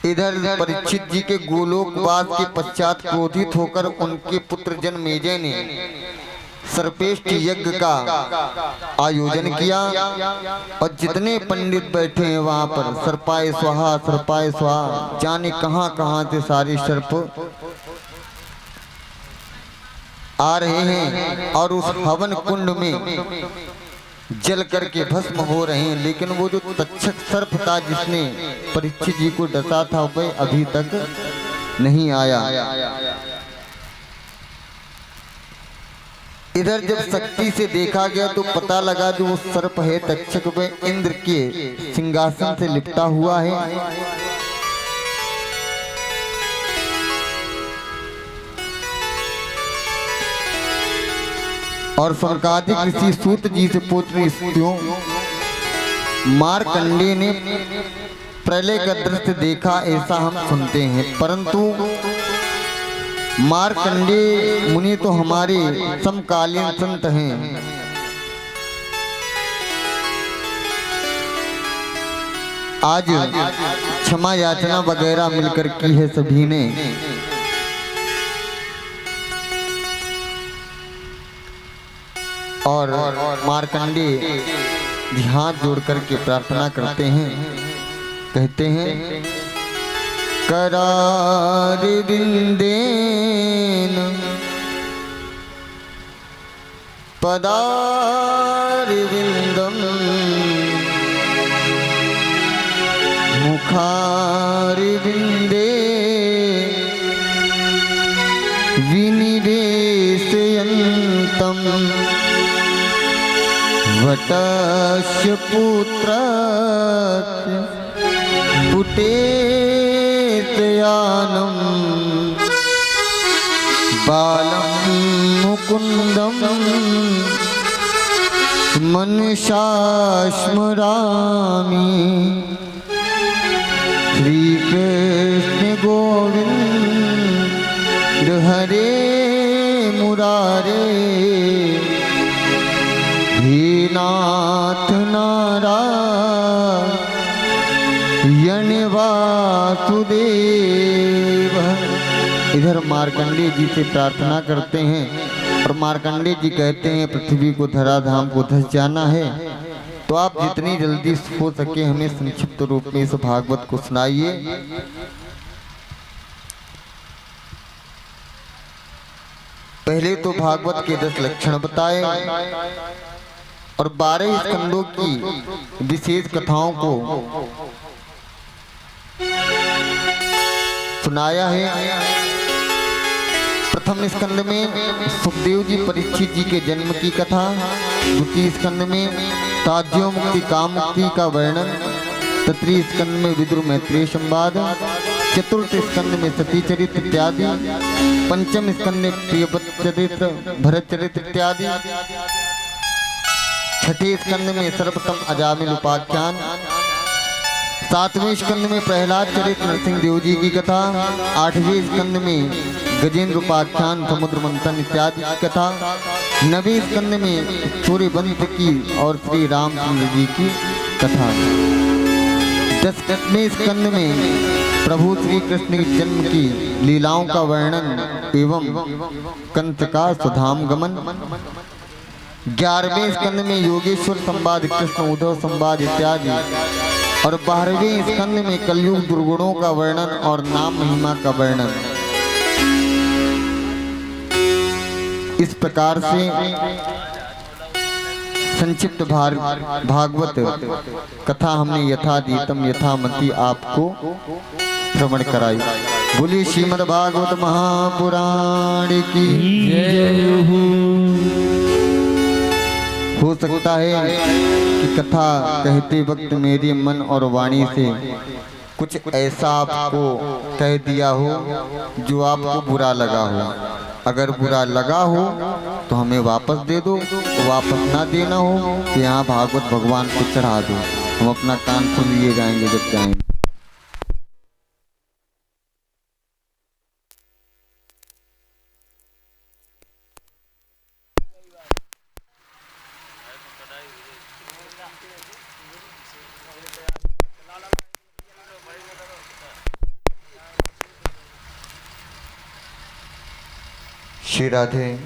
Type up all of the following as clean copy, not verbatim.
इधर परीक्षित जी के गोलोकवास के पश्चात क्रोधित होकर उनके पुत्र जन्मेजय ने सर्पेष्ट यज्ञ का आयोजन किया और जितने पंडित बैठे हैं वहां पर सर्पाय स्वाहा जाने कहां कहां से सारे सर्प आ रहे हैं और उस हवन कुंड में जल करके भस्म हो रहे हैं। लेकिन वो जो तक्षक सर्प था जिसने परीक्षित जी को डसा था वह अभी तक नहीं आया। इधर जब शक्ति से देखा गया तो पता लगा जो वो सर्प है तक्षक वह इंद्र के सिंहासन से लिपटा हुआ है। और सनकादिक ऋषि सूत जी से पुत्र स्त्रियों मारकंडे ने प्रलय का दृश्य देखा ऐसा हम सुनते हैं। परंतु मारकंडे मुनि तो हमारे समकालीन संत हैं। आज क्षमा याचना वगैरह मिलकर की है सभी ने। और मारकंडे ध्यान जोड़ करके प्रार्थना करते हैं, कहते हैं करार विंदेन पदार विंदम मुखार विंदे विनिवेशयन्तम वटस्य पुत्रस्य पुटेतयानं बालं मुकुन्दं मनसा स्मरामि श्रीकृष्ण गोविंद हरे मुरारे हे नाथ नारायण वासुदेव। इधर मार्कंडे जी से प्रार्थना करते हैं और मार्कंडे जी कहते हैं पृथ्वी को धराधाम को धस जाना है तो आप जितनी जल्दी हो सके हमें संक्षिप्त रूप में इस भागवत को सुनाइए। पहले तो भागवत के 10 लक्षण बताए और 12 स्कंदों की विशेष कथाओं को सुनाया है। प्रथम स्कंद में सुखदेव जी परीक्षित जी के जन्म की कथा, द्वितीय स्कंद में ताज्यो मुक्ति काम मुक्ति का वर्णन, तृतीय स्कंद में विदुर मैत्रेय संवाद, चतुर्थ स्कंद में सती चरित्र इत्यादि, पंचम स्कंद में प्रियव्रत चरित्र भरत चरित्र इत्यादि, छठे स्कंद में सर्वप्रथम अजामिल उपाख्यान, सातवें स्कंद में प्रहलाद चरित्र नरसिंह देव जी की कथा, आठवें स्कंद में गजेंद्र उपाख्यान समुद्र मंथन इत्यादि की कथा, नवें स्कंद में सूर्यवंश की और श्री रामचंद्र जी की कथा, 10वें स्कंद में प्रभु श्री कृष्ण के जन्म की लीलाओं का वर्णन एवं कंस का सुधाम गमन, 11वें स्कंद में योगेश्वर संवाद कृष्ण उद्धव संवाद इत्यादि और 12वें स्कंद में कलयुग दुर्गुणों का वर्णन और नाम महिमा का वर्णन। इस प्रकार से संक्षिप्त भागवत कथा हमने यथादीतम यथामति आपको श्रवण कराई। बोली श्रीमद् भागवत महापुराण की जय। हो सकता है कि कथा कहते वक्त मेरे मन और वाणी से कुछ ऐसा आपको कह दिया हो जो आपको बुरा लगा हो। अगर बुरा लगा हो तो हमें वापस दे दो, वापस ना देना हो तो यहाँ भागवत भगवान को चढ़ा दो, हम अपना कान सुन लिए जाएंगे जब जाएंगे। श्री राधे।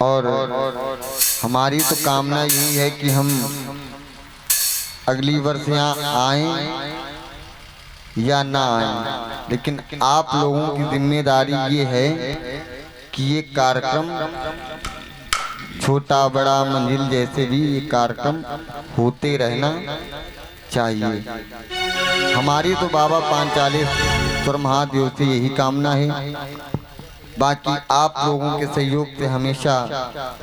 और हमारी तो कामना यही है कि हम अगली वर्ष यहाँ आएं या ना आएं, लेकिन आप लोगों की जिम्मेदारी ये है कि ये कार्यक्रम छोटा बड़ा मंजिल जैसे भी ये कार्यक्रम होते रहना चाहिए। हमारी तो बाबा पांचालेश्वर महादेव से यही कामना है। बाकी आप लोगों के सहयोग से हमेशा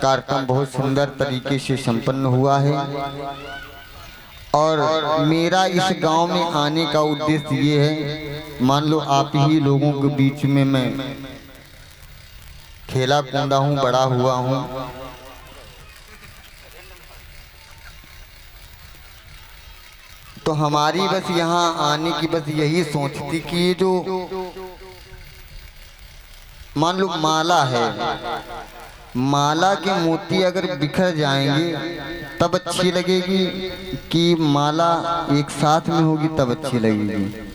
कार्यक्रम बहुत सुंदर तरीके से संपन्न हुआ है। और मेरा इस गांव में आने का उद्देश्य ये है, मान लो आप ही लोगों के बीच में मैं खेला कूदा हूँ, बड़ा हुआ हूँ, तो हमारी बस यहाँ आने की बस यही सोच थी कि ये जो मान लो माला है, माला के मोती अगर बिखर जाएंगे तब अच्छी लगेगी कि माला एक साथ में होगी तब अच्छी लगेगी,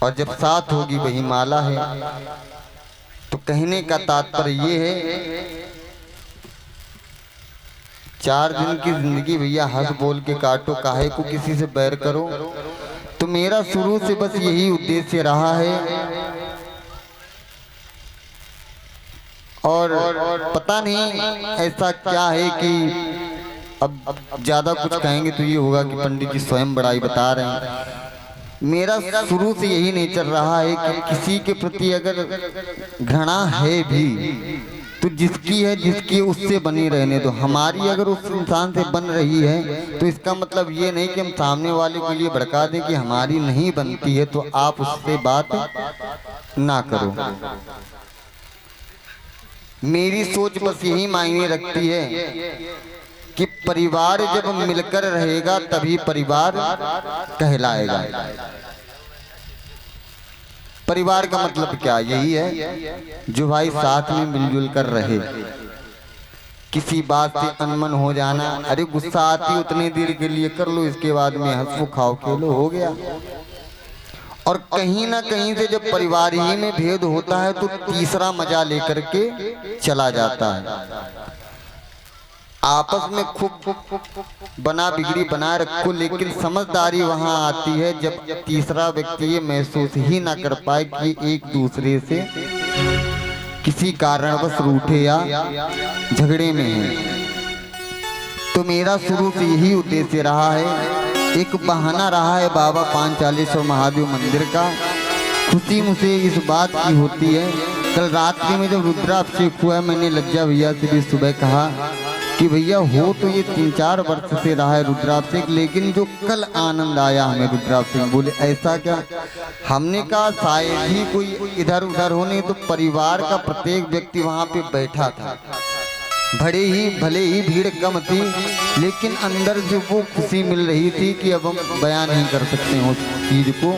और जब साथ होगी वही माला है। तो कहने का तात्पर्य ये है, 4 दिन की जिंदगी भैया हंस बोल के काटो, काहे को किसी से बैर करो। तो मेरा शुरू से बस यही उद्देश्य रहा है। और पता नहीं ऐसा क्या है कि अब ज्यादा कुछ कहेंगे तो ये होगा कि पंडित जी स्वयं बड़ाई बता रहे हैं। मेरा शुरू से यही नेचर रहा है कि किसी के प्रति अगर घृणा है भी तो जिसकी है जिसकी उससे बनी रहने दो। हमारी अगर उस इंसान से बन रही है तो इसका मतलब ये नहीं कि हम सामने वाले के लिए भड़का दें कि हमारी नहीं बनती है तो आप उससे बात ना करो। मेरी सोच बस यही मायने रखती है कि परिवार जब मिलकर रहेगा तभी परिवार कहलाएगा। परिवार का मतलब क्या, यही है जो भाई साथ में मिलजुल कर रहे। किसी बात से अनमन हो जाना, अरे गुस्सा आती उतने देर के लिए कर लो, इसके बाद में हंसो खाओ खेलो, हो गया। और कहीं ना कहीं से जब परिवार ही में भेद होता है तो तीसरा मजा लेकर के चला जाता है। आपस में खूब बना बिगड़ी बनाए रखो, लेकिन समझदारी वहां आती है जब तीसरा व्यक्ति ये महसूस ही ना कर पाए कि एक दूसरे से किसी कारणवश रूठे या झगड़े में है। तो मेरा शुरू से यही उद्देश्य रहा है, एक बहाना रहा है बाबा पांचालेश्वर महादेव मंदिर का। खुशी मुझे इस बात की होती है, कल रात्रि में जब रुद्राभिषेक हुआ, मैंने लज्जा भैया से भी सुबह कहा कि भैया हो तो ये 3-4 वर्ष से रहा है रुद्राभिषेक, लेकिन जो कल आनंद आया हमें रुद्राभिषेक, बोले ऐसा क्या। हमने कहा शायद ही कोई इधर उधर होने, तो परिवार का प्रत्येक व्यक्ति वहाँ पे बैठा था। भले ही भीड़ कम थी, लेकिन अंदर से वो खुशी मिल रही थी कि अब हम बयान नहीं कर सकते हैं उस चीज को।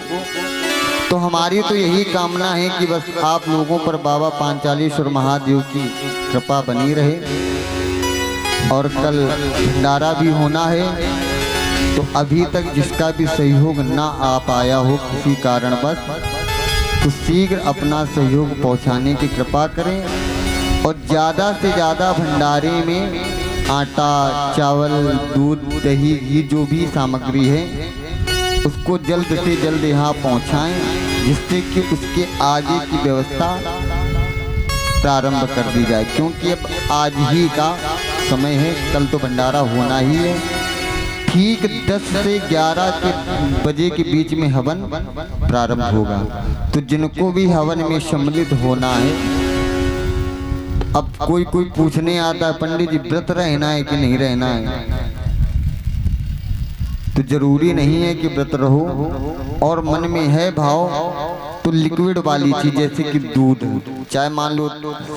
तो हमारी तो यही कामना है कि बस आप लोगों पर बाबा पांचालेश्वर महादेव की कृपा बनी रहे। और कल भंडारा भी होना है, तो अभी तक जिसका भी सहयोग ना आ पाया हो किसी कारणवश, तो शीघ्र अपना सहयोग पहुंचाने की कृपा करें। और ज़्यादा से ज़्यादा भंडारे में आटा, चावल, दूध, दही, घी जो भी सामग्री है उसको जल्द से जल्द यहाँ पहुँचाएँ, जिससे कि उसके आगे की व्यवस्था प्रारंभ कर दी जाए। क्योंकि अब आज ही का समय है, कल तो भंडारा होना ही है। ठीक 10 से 11 के बजे के बीच में हवन प्रारंभ होगा। तो जिनको भी हवन में सम्मिलित होना है, अब कोई पूछने आता है पंडित जी व्रत रहना है कि नहीं रहना है, तो जरूरी नहीं है कि व्रत रहो। और मन में है भाव तो लिक्विड वाली चीज जैसे कि दूध, चाहे मान लो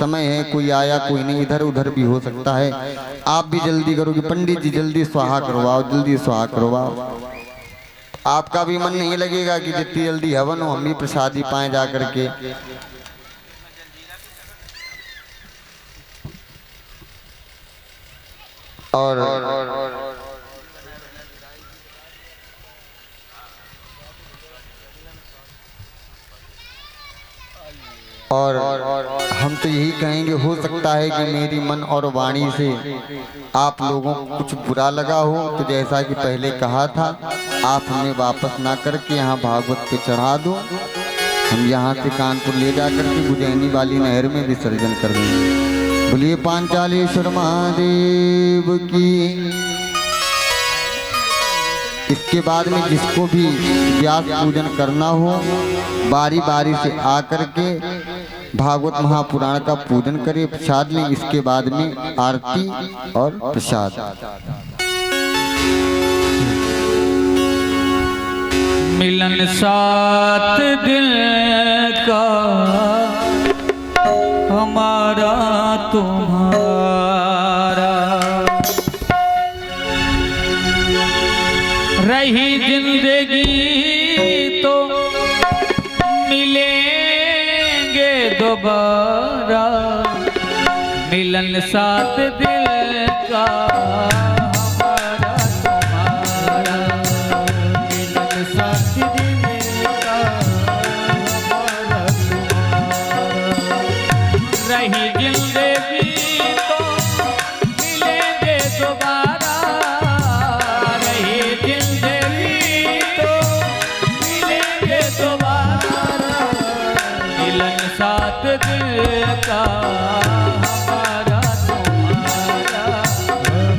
समय है, कोई आया कोई नहीं, इधर उधर भी हो सकता है, आप भी जल्दी करोगे, पंडित जी जल्दी स्वाहा करवाओ, जल्दी स्वाहा करवाओ, आपका भी मन नहीं लगेगा कि जितनी जल्दी हवन हो हम भी प्रसादी पाए जा करके। और हम तो यही कहेंगे, हो सकता है कि मेरी मन और वाणी से आप लोगों को कुछ बुरा लगा हो, तो जैसा कि पहले कहा था, आप हमें वापस ना करके यहाँ भागवत पे चढ़ा दो, हम यहाँ से कानपुर ले जा करके उज्जैनी वाली नहर में विसर्जन कर देंगे। बोलिए पांचालेश्वर महादेव की। इसके बाद में जिसको भी व्यास पूजन करना हो, बारी बारी से आकर के भागवत महापुराण का पूजन करें, प्रसाद लें, इसके बाद में आरती और प्रसाद। मिलन साथ दिल का हमारा तुम्हारा, रही जिंदगी तो मिलेंगे दोबारा, मिलन साथ दिल का हमारा तुम्हारा, मिलन साथ दिल का हमारा तुम्हारा, रही जिंदगी तो मिलेंगे दोबारा, साथ दिल का हमारा तुम्हारा,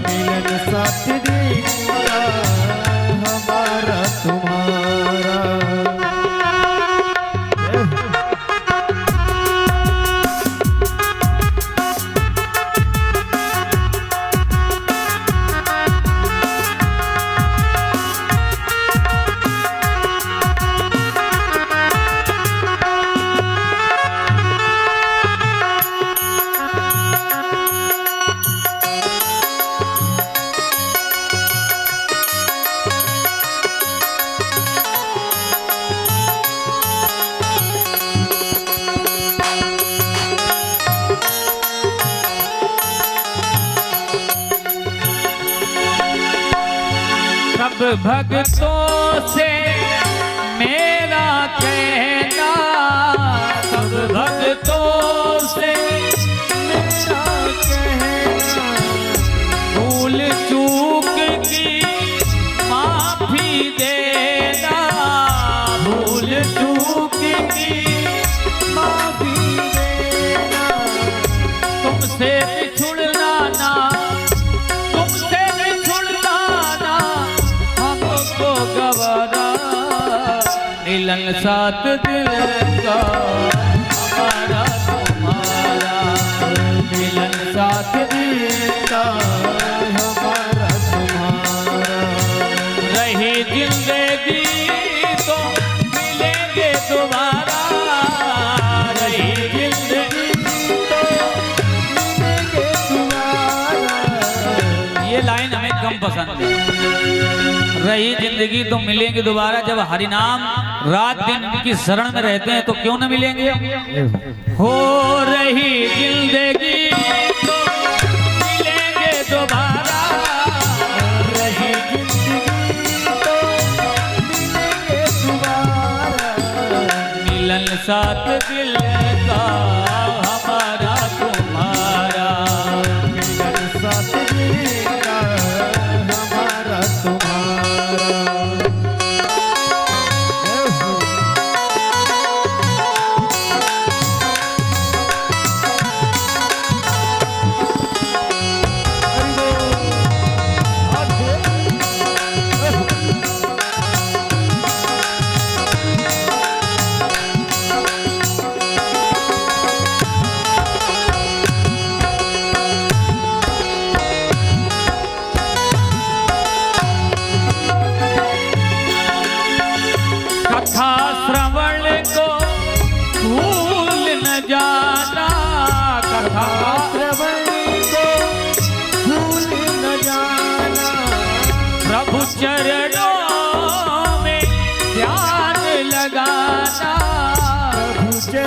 मिलन साथ दिल का हमारा तुम्हारा। भक्तों से मेरा कहना, सब भक्तों से मेरा कहना, भूल चूक की माफी देना, भूल चूक की माफी देना, तुमसे बिछुड़ना ना, तुमसे बिछुड़ना ना हमको गवारा, मिलन साथ दिल का हमारा तुम्हारा, मिलन साथ दिल का हमारा तुम्हारा, रही जिंदगी तो मिलेंगे दोबारा, रही जिंदगी तो मिलेंगे दोबारा। ये लाइन हमें कम पसंद है, रही जिंदगी तो मिलेंगे दोबारा। जब हरिनाम रात दिन की शरण में रहते हैं तो क्यों न मिलेंगे। हो रही जिंदगी तो मिलेंगे दोबारा, रही जिंदगी तो मिलेंगे दोबारा, मिलन साथ दिल का हमारा तुम्हारा, मिलन साथ दिल का हमारा तुम्हारा।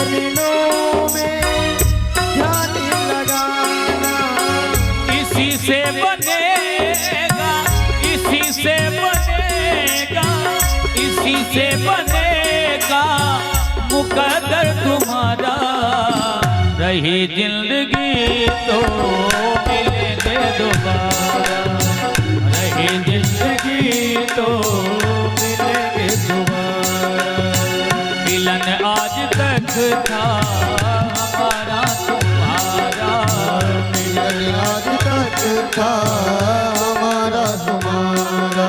दिनों में ध्यान लगाना। इसी से बनेगा, इसी से बनेगा, इसी से बनेगा मुकद्दर तुम्हारा। रही जिंदगी तो मिलेंगे दोबारा, रही जिंदगी तो मिलेंगे दोबारा। मिलन आज तक था हमारा तुम्हारा, मिलन आज तक था हमारा तुम्हारा।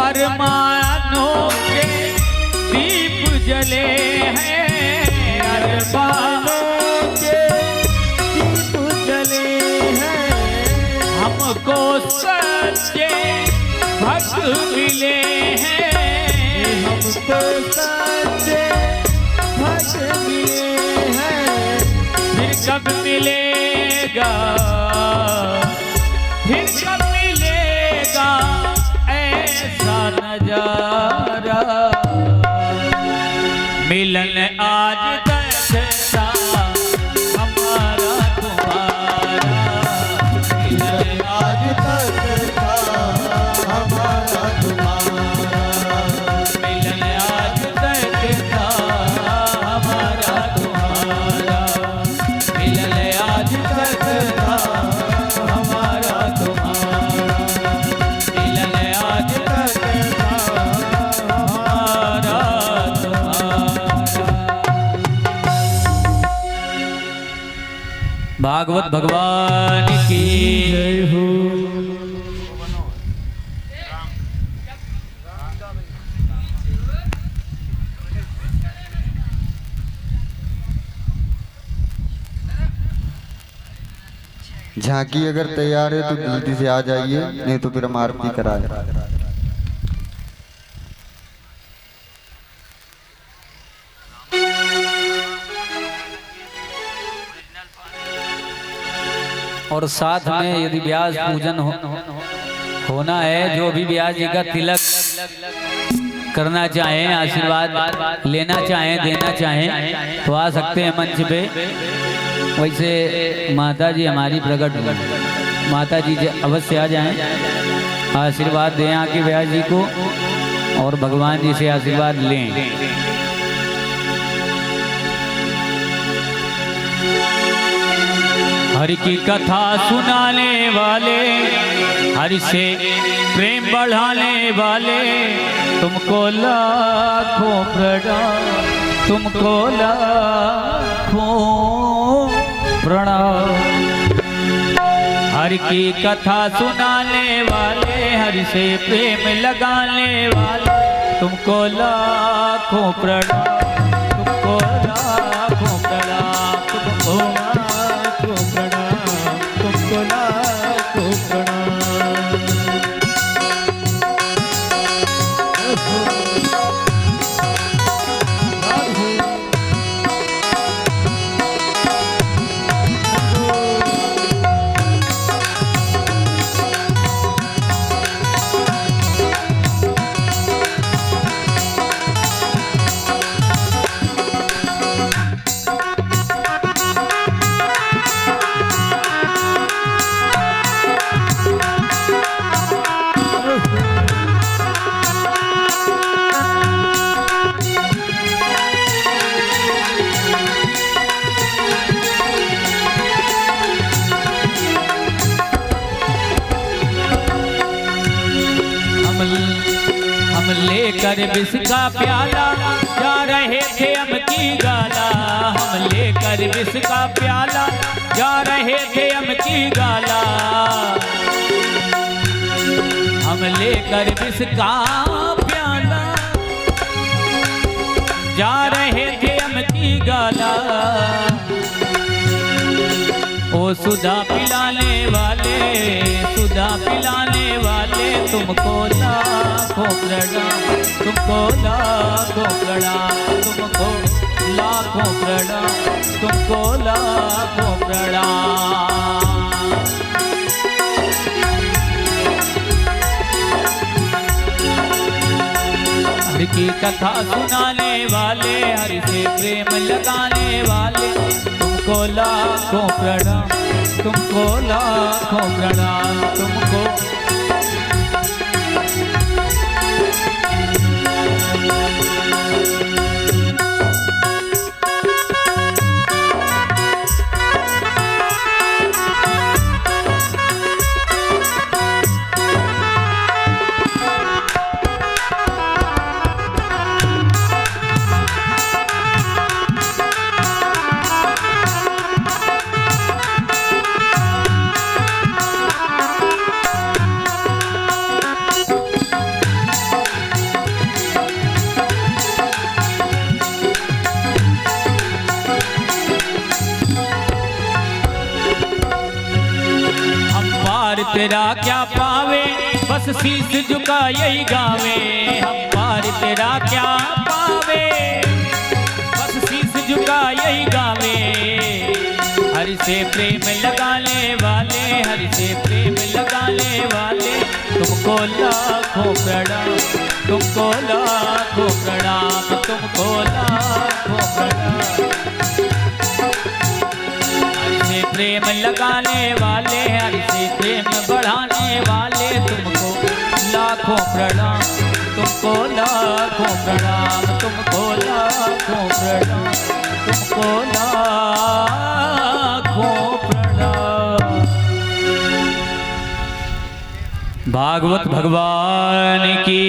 अरमानों के दीप जले हैं, अरमानों के दीप जले हैं। हमको सच्चे भक्त मिले हैं, हमको सच्चे भक्त मिले हैं। फिर कब मिलेगा, फिर कब मिलेगा ऐसा नजारा। मिलन आज तक था हमारा तुम्हारा, मिलन आज तक था हमारा तुम्हारा। मिलन आज तक था हमारा तुम्हारा, मिलन आज तक था हमारा तुम्हारा, मिलन आज तक था हमारा तुम्हारा। भागवत भगवान की जय हो। झांकी अगर तैयार है तो जल्दी से आ जाइए, नहीं तो फिर हम आरती कराएं। और साथ में यदि व्यास पूजन होना है, जो भी व्यास जी का तिलक करना चाहें, आशीर्वाद लेना चाहें, देना चाहें तो आ सकते हैं मंच पे। वैसे माता जी हमारी प्रकट माता जी अवश्य आ जाएं, आशीर्वाद दें आके व्यास जी को और भगवान जी से आशीर्वाद लें। हरि की कथा सुनाने वाले, हरि से प्रेम बढ़ाने वाले, तुमको लाखों प्रणाम, तुमको लाखों प्रणाम। हरि की कथा सुनाने वाले, हरि से प्रेम लगाने वाले, तुमको लाखों प्रणाम, तुमको लाखों प्रणाम, तुमको लाखों प्रणाम, तुमको लाखों प्रणाम। लेकर विष का प्याला जा रहे थे हम की गाला, हम लेकर विष का प्याला जा रहे थे हम की गाला, हम लेकर विष का प्याला जा रहे थे हम की गाला, ओ सुधा पिलाने वाले, सुधा पिलाने वाले, तुमको लाखों प्रणाम, तुमको लाखों प्रणाम, तुमको लाखों प्रणाम, तुमको लाखों प्रणाम। हर की कथा सुनाने वाले, हर से प्रेम लगाने वाले, तुमको लाखों प्रणाम, तुमको लाखों प्रणाम, तुमको। तेरा क्या पावे, बस शीश झुका यही गावे, हम पार तेरा क्या पावे, बस शीश झुका यही गावे। हरि से प्रेम लगाने वाले, हरि से प्रेम लगाने वाले, तुमको लाखों प्रणाम, तुमको लाखों प्रणाम, तुमको लाखों प्रणाम। प्रेम लगाने वाले, हरि से प्रेम बढ़ाने वाले, तुमको लाखों प्रणाम, तुमको लाखों प्रणाम, तुमको लाखों प्रणाम, तुमको लाखों प्रणाम। भागवत भगवान की